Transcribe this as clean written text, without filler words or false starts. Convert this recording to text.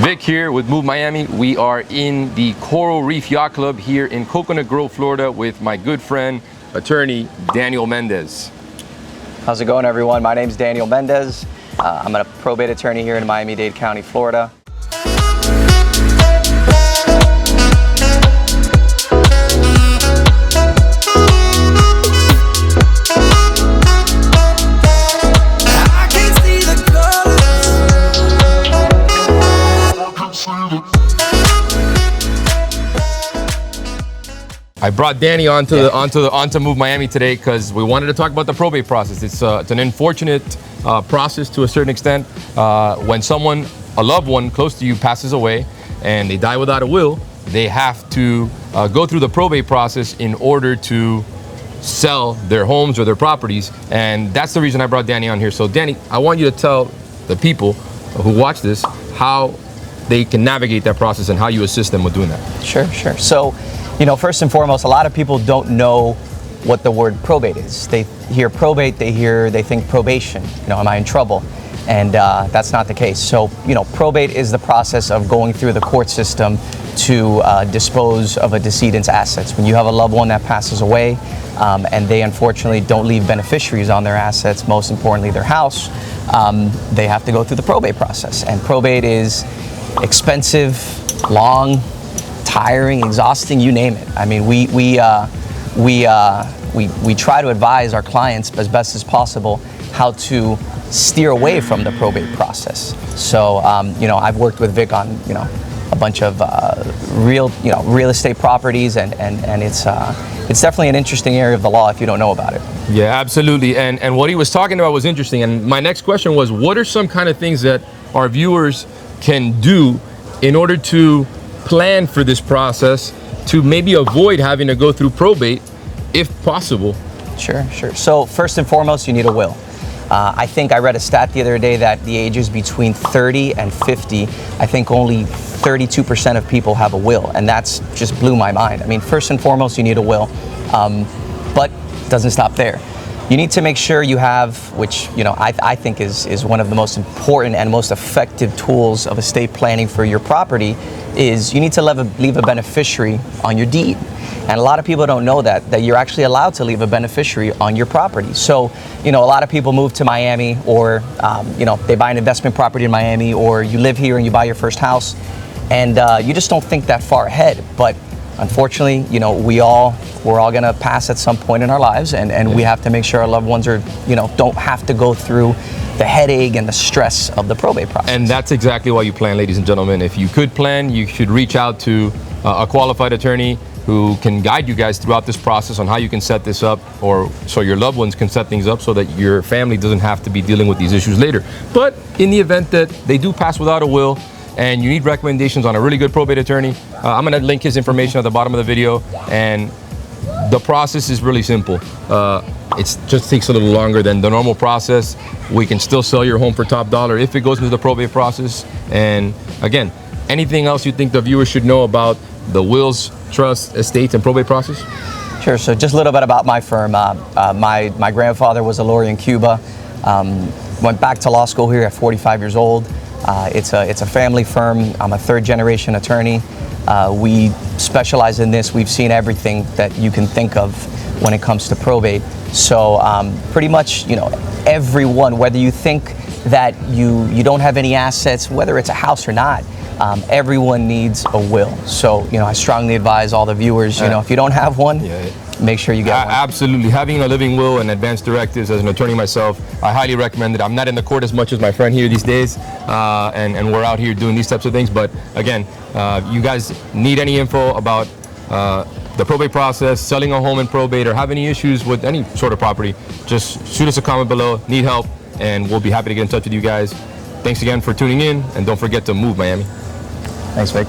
Vic here with Move Miami. We are in the Coral Reef Yacht Club here in Coconut Grove, Florida with my good friend, attorney Daniel Mendez. How's it going, everyone? My name's Daniel Mendez. I'm a probate attorney here in Miami-Dade County, Florida. I brought Danny onto Move Miami today because we wanted to talk about the probate process. It's an unfortunate process to a certain extent. When a loved one close to you passes away and they die without a will, they have to go through the probate process in order to sell their homes or their properties. And that's the reason I brought Danny on here. So Danny, I want you to tell the people who watch this how they can navigate that process and how you assist them with doing that. Sure. So, first and foremost, a lot of people don't know what the word probate is. They hear probate, they think probation. Am I in trouble? And that's not the case. So, probate is the process of going through the court system to dispose of a decedent's assets. When you have a loved one that passes away and they unfortunately don't leave beneficiaries on their assets, most importantly their house, they have to go through the probate process. And probate is expensive, long, tiring, exhausting, you name it. I mean, we try to advise our clients as best as possible how to steer away from the probate process. So, I've worked with Vic on, a bunch of real estate properties, and it's definitely an interesting area of the law if you don't know about it. Yeah, absolutely. And what he was talking about was interesting. And my next question was, what are some kind of things that our viewers can do in order to plan for this process to maybe avoid having to go through probate if possible? Sure. So first and foremost, you need a will. I think I read a stat the other day that the ages between 30 and 50, I think only 32% of people have a will, and that's just blew my mind. I mean, first and foremost, you need a will, but it doesn't stop there. You need to make sure you have, which I think is one of the most important and most effective tools of estate planning for your property, is you need to leave a beneficiary on your deed. And a lot of people don't know that you're actually allowed to leave a beneficiary on your property. So, a lot of people move to Miami, or, they buy an investment property in Miami, or you live here and you buy your first house, and you just don't think that far ahead. But unfortunately, we're all gonna pass at some point in our lives, and we have to make sure our loved ones are, don't have to go through the headache and the stress of the probate process. And that's exactly why you plan, ladies and gentlemen. If you could plan, you should reach out to a qualified attorney who can guide you guys throughout this process on how you can set this up, or so your loved ones can set things up so that your family doesn't have to be dealing with these issues later. But in the event that they do pass without a will and you need recommendations on a really good probate attorney, I'm gonna link his information at the bottom of the video. And the process is really simple. It just takes a little longer than the normal process. We can still sell your home for top dollar if it goes into the probate process. And again, anything else you think the viewers should know about the wills, trusts, estates, and probate process? Sure. So just a little bit about my firm. My grandfather was a lawyer in Cuba. Went back to law school here at 45 years old. It's a family firm. I'm a third-generation attorney. We specialize in this. We've seen everything that you can think of when it comes to probate. So pretty much, everyone, whether you think that you don't have any assets, whether it's a house or not, everyone needs a will. So, I strongly advise all the viewers, if you don't have one, make sure you get one. Absolutely. Having a living will and advance directives, as an attorney myself, I highly recommend it. I'm not in the court as much as my friend here these days, and we're out here doing these types of things. But again, you guys need any info about the probate process, selling a home in probate, or have any issues with any sort of property, just shoot us a comment below, need help, and we'll be happy to get in touch with you guys. Thanks again for tuning in, and don't forget to move Miami. Thanks, Vic.